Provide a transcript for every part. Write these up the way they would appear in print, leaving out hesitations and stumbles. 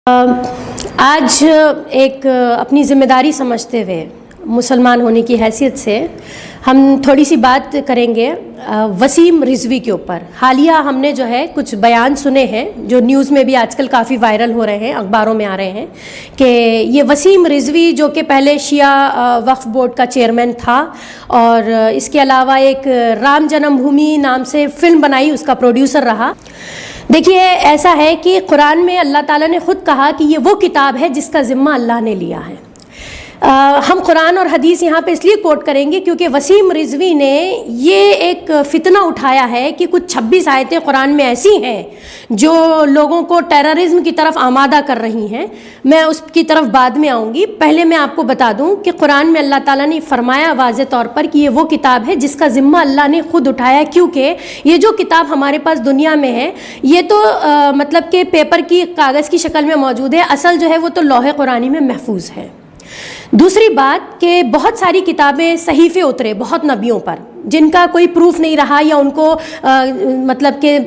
آج ایک اپنی ذمہ داری سمجھتے ہوئے مسلمان ہونے کی حیثیت سے ہم تھوڑی سی بات کریں گے وسیم رضوی کے اوپر۔ حالیہ ہم نے جو ہے کچھ بیان سنے ہیں جو نیوز میں بھی آج کل کافی وائرل ہو رہے ہیں، اخباروں میں آ رہے ہیں کہ یہ وسیم رضوی جو کہ پہلے شیعہ وقف بورڈ کا چیئرمین تھا اور اس کے علاوہ ایک رام جنم بھومی نام سے فلم بنائی، اس کا پروڈیوسر رہا۔ دیکھیے ایسا ہے کہ قرآن میں اللہ تعالیٰ نے خود کہا کہ یہ وہ کتاب ہے جس کا ذمہ اللہ نے لیا ہے۔ ہم قرآن اور حدیث یہاں پہ اس لیے کوٹ کریں گے کیونکہ وسیم رضوی نے یہ ایک فتنہ اٹھایا ہے کہ کچھ 26 آیتیں قرآن میں ایسی ہیں جو لوگوں کو ٹیررزم کی طرف آمادہ کر رہی ہیں۔ میں اس کی طرف بعد میں آؤں گی، پہلے میں آپ کو بتا دوں کہ قرآن میں اللہ تعالیٰ نے فرمایا واضح طور پر کہ یہ وہ کتاب ہے جس کا ذمہ اللہ نے خود اٹھایا، کیونکہ یہ جو کتاب ہمارے پاس دنیا میں ہے یہ تو مطلب کہ پیپر کی کاغذ کی شکل میں موجود ہے، اصل جو ہے وہ تو لوح قرآنی میں محفوظ ہے۔ دوسری بات کہ بہت ساری کتابیں صحیفے اترے بہت نبیوں پر جن کا کوئی پروف نہیں رہا یا ان کو مطلب کہ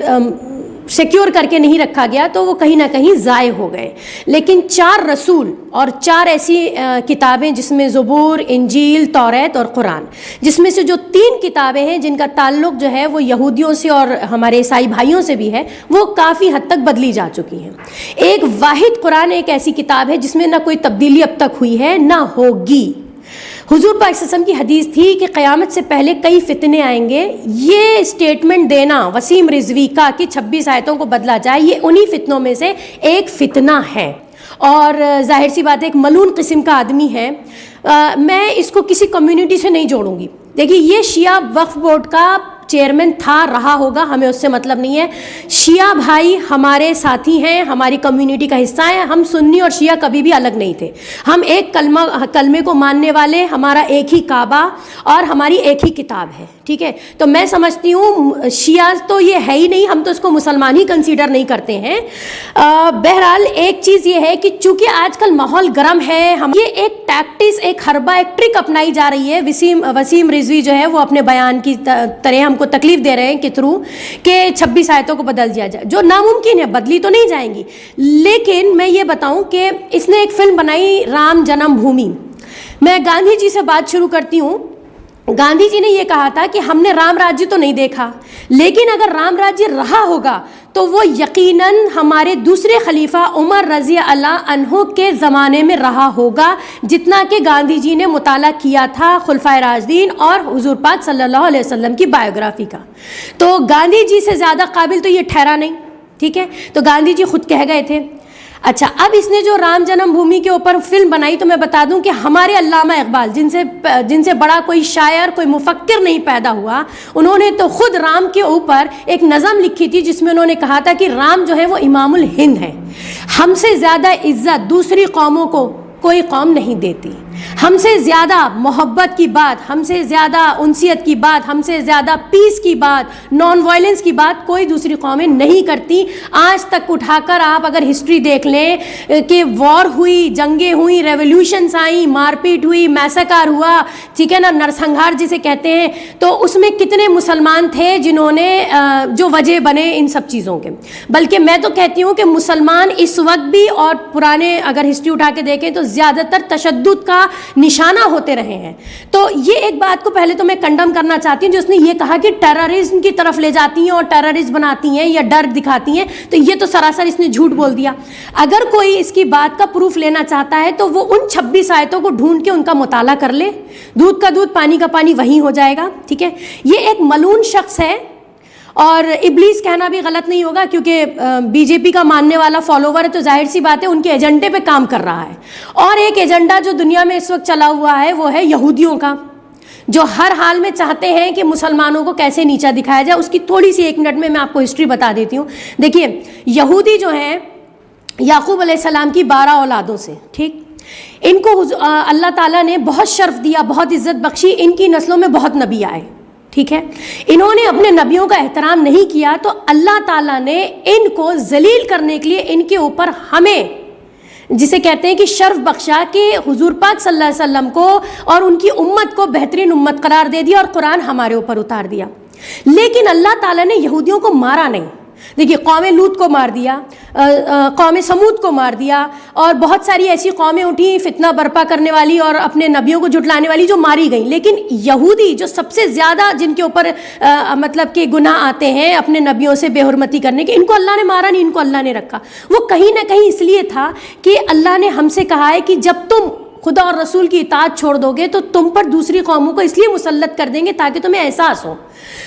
سیکیور کر کے نہیں رکھا گیا تو وہ کہیں نہ کہیں ضائع ہو گئے، لیکن 4 رسول اور 4 ایسی کتابیں جس میں زبور، انجیل، توریت اور قرآن، جس میں سے جو 3 کتابیں ہیں جن کا تعلق جو ہے وہ یہودیوں سے اور ہمارے عیسائی بھائیوں سے بھی ہے، وہ کافی حد تک بدلی جا چکی ہیں۔ ایک واحد قرآن ایک ایسی کتاب ہے جس میں نہ کوئی تبدیلی اب تک ہوئی ہے نہ ہوگی۔ حضور پاک صلی اللہ علیہ وسلم کی حدیث تھی کہ قیامت سے پہلے کئی فتنے آئیں گے، یہ سٹیٹمنٹ دینا وسیم رضوی کا کہ 26 آیتوں کو بدلا جائے یہ انہی فتنوں میں سے ایک فتنہ ہے، اور ظاہر سی بات ہے ایک ملعون قسم کا آدمی ہے۔ میں اس کو کسی کمیونٹی سے نہیں جوڑوں گی۔ دیکھیے یہ شیعہ وقف بورڈ کا چیئرمین تھا، رہا ہوگا، ہمیں اس سے مطلب نہیں ہے۔ شیعہ بھائی ہمارے ساتھی ہیں، ہماری کمیونٹی کا حصہ ہیں، ہم سنی اور شیعہ کبھی بھی الگ نہیں تھے، ہم ایک کلمے کو ماننے والے، ہمارا ایک ہی کعبہ اور ہماری ایک ہی کتاب ہے، ٹھیک ہے۔ تو میں سمجھتی ہوں شیعہ تو یہ ہے ہی نہیں، ہم تو اس کو مسلمان ہی کنسیڈر نہیں کرتے ہیں۔ بہرحال ایک چیز یہ ہے کہ چونکہ آج کل ماحول گرم ہے، ہم یہ ایک ٹیکٹس، ایک حربہ، ایک ٹرک اپنائی جا رہی ہے۔ وسیم رضوی جو ہے وہ اپنے بیان کی طرح ہم کو تکلیف دے رہے ہیں کہ تھرو کہ 26 آیتوں کو بدل دیا جائے، جو ناممکن ہے، بدلی تو نہیں جائیں گی۔ لیکن میں یہ بتاؤں کہ اس نے ایک فلم بنائی رام جنم بھومی۔ میں گاندھی جی سے بات شروع کرتی ہوں۔ گاندھی جی نے یہ کہا تھا کہ ہم نے رام راجیہ تو نہیں دیکھا، لیکن اگر رام راجیہ رہا ہوگا تو وہ یقیناً ہمارے دوسرے خلیفہ عمر رضی اللہ عنہ کے زمانے میں رہا ہوگا، جتنا کہ گاندھی جی نے مطالعہ کیا تھا خلفائے راشدین اور حضور پاک صلی اللہ علیہ وسلم کی بایوگرافی کا۔ تو گاندھی جی سے زیادہ قابل تو یہ ٹھہرا نہیں، ٹھیک ہے۔ تو گاندھی جی خود کہہ گئے تھے۔ اچھا، اب اس نے جو رام جنم بھومی کے اوپر فلم بنائی تو میں بتا دوں کہ ہمارے علامہ اقبال جن سے بڑا کوئی شاعر، کوئی مفکر نہیں پیدا ہوا، انہوں نے تو خود رام کے اوپر ایک نظم لکھی تھی جس میں انہوں نے کہا تھا کہ رام جو ہے وہ امام الہند ہے، ہم سے زیادہ عزت دوسری قوموں کو کوئی قوم نہیں دیتی، ہم سے زیادہ محبت کی بات، ہم سے زیادہ انسیت کی بات، ہم سے زیادہ پیس کی بات، نان وائلنس کی بات کوئی دوسری قومیں نہیں کرتی۔ آج تک اٹھا کر آپ اگر ہسٹری دیکھ لیں کہ وار ہوئی، جنگیں ہوئیں، ریولیوشنز آئیں، مار پیٹ ہوئی، میساکر ہوا، ٹھیک ہے نا، نرسنہار جسے کہتے ہیں، تو اس میں کتنے مسلمان تھے جنہوں نے جو وجہ بنے ان سب چیزوں کے۔ بلکہ میں تو کہتی ہوں کہ مسلمان اس وقت بھی اور پرانے اگر ہسٹری اٹھا کے دیکھیں تو زیادہ تر تشدد کا نشانہ ہوتے رہے ہیں۔ تو یہ ایک بات کو پہلے تو میں کنڈم کرنا چاہتی ہوں جو اس نے یہ کہا کہ ٹیررزم کی طرف لے جاتی ہیں اور ٹیررسٹ بناتی ہیں یا ڈر دکھاتی ہیں، تو یہ تو سراسر اس نے جھوٹ بول دیا۔ اگر کوئی اس کی بات کا پروف لینا چاہتا ہے تو وہ ان 26 آیتوں کو ڈھونڈ کے ان کا مطالعہ کر لے، دودھ کا دودھ پانی کا پانی وہی ہو جائے گا، ٹھیک ہے۔ یہ ایک ملعون شخص ہے اور ابلیس کہنا بھی غلط نہیں ہوگا کیونکہ بی جے پی کا ماننے والا فالوور ہے تو ظاہر سی بات ہے ان کے ایجنڈے پہ کام کر رہا ہے۔ اور ایک ایجنڈا جو دنیا میں اس وقت چلا ہوا ہے وہ ہے یہودیوں کا، جو ہر حال میں چاہتے ہیں کہ مسلمانوں کو کیسے نیچا دکھایا جائے۔ اس کی تھوڑی سی 1 منٹ میں آپ کو ہسٹری بتا دیتی ہوں۔ دیکھیے یہودی جو ہیں یعقوب علیہ السلام کی 12 اولادوں سے، ٹھیک، ان کو اللہ تعالیٰ نے بہت شرف دیا، بہت عزت بخشی، ان کی نسلوں میں بہت نبی آئے، ٹھیک ہے۔ انہوں نے اپنے نبیوں کا احترام نہیں کیا تو اللہ تعالیٰ نے ان کو ذلیل کرنے کے لیے ان کے اوپر ہمیں، جسے کہتے ہیں کہ شرف بخشا، کہ حضور پاک صلی اللہ علیہ وسلم کو اور ان کی امت کو بہترین امت قرار دے دیا اور قرآن ہمارے اوپر اتار دیا۔ لیکن اللہ تعالیٰ نے یہودیوں کو مارا نہیں، دیکھیے قوم لوط کو مار دیا, قوم سمود کو مار دیا, اور بہت ساری ایسی قومیں اٹھیں فتنہ برپا کرنے والی اور اپنے نبیوں کو جھٹلانے والی جو ماری گئیں. لیکن یہودی جو سب سے زیادہ جن کے اوپر مطلب کہ گناہ آتے ہیں اپنے نبیوں سے بے حرمتی کرنے کے, ان کو اللہ نے مارا نہیں, ان کو اللہ نے رکھا. وہ کہیں نہ کہیں اس لیے تھا کہ اللہ نے ہم سے کہا ہے کہ جب تم خدا اور رسول کی اطاعت چھوڑ دو گے تو تم پر دوسری قوموں کو اس لیے مسلط کر دیں گے تاکہ تمہیں احساس ہو.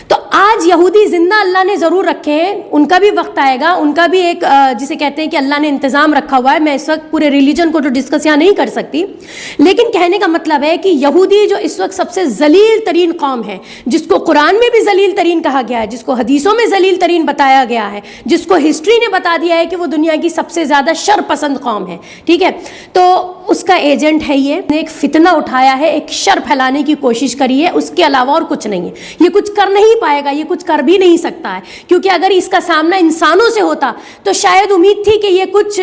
تو آج یہودی زندہ اللہ نے ضرور رکھے ہیں, ان کا بھی وقت آئے گا, ان کا بھی ایک جسے کہتے ہیں کہ اللہ نے انتظام رکھا ہوا ہے. میں اس وقت پورے ریلیجن کو تو ڈسکس یہاں نہیں کر سکتی, لیکن کہنے کا مطلب ہے کہ یہودی جو اس وقت سب سے ذلیل ترین قوم ہے, جس کو قرآن میں بھی ذلیل ترین کہا گیا ہے, جس کو حدیثوں میں ذلیل ترین بتایا گیا ہے, جس کو ہسٹری نے بتا دیا ہے کہ وہ دنیا کی سب سے زیادہ شر پسند قوم ہے, ٹھیک ہے, تو اس کا ایجنٹ ہے یہ, ایک فتنہ اٹھایا ہے, ایک شر پھیلانے کی کوشش کری ہے, اس کے علاوہ اور کچھ نہیں ہے. یہ کچھ کر نہیں پائے گا, یہ کچھ کر بھی نہیں سکتا ہے, کیونکہ اگر اس کا سامنا انسانوں سے ہوتا تو شاید امید تھی کہ یہ کچھ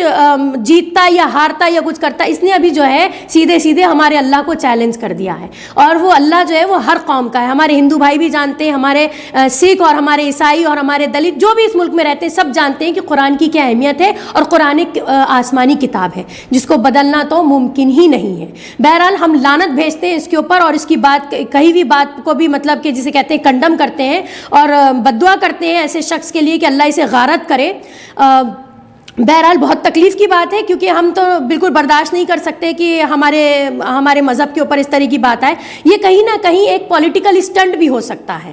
جیتتا یا ہارتا یا کچھ کرتا. اس نے ابھی جو ہے سیدھے سیدھے ہمارے اللہ کو چیلنج کر دیا ہے, اور وہ اللہ جو ہے وہ ہر قوم کا ہے. ہمارے ہندو بھائی بھی جانتے ہیں, ہمارے سکھ اور ہمارے عیسائی اور ہمارے دلت جو بھی اس ملک میں رہتے ہیں سب جانتے ہیں کہ قرآن کی کیا اہمیت ہے, اور قرآن ایک آسمانی کتاب ہے جس کو بدلنا تو ممکن ہی نہیں ہے. بہرحال ہم لعنت بھیجتے ہیں اس کے اوپر, اور اس کی بات کہیں بھی بات کو بھی مطلب کہ جسے کہتے ہیں کنڈم کرتے ہیں اور بددعا کرتے ہیں ایسے شخص کے لیے کہ اللہ اسے غارت کرے. بہرحال بہت تکلیف کی بات ہے, کیونکہ ہم تو بالکل برداشت نہیں کر سکتے کہ ہمارے مذہب کے اوپر اس طرح کی بات آئے. یہ کہیں نہ کہیں ایک پولیٹیکل اسٹنٹ بھی ہو سکتا ہے.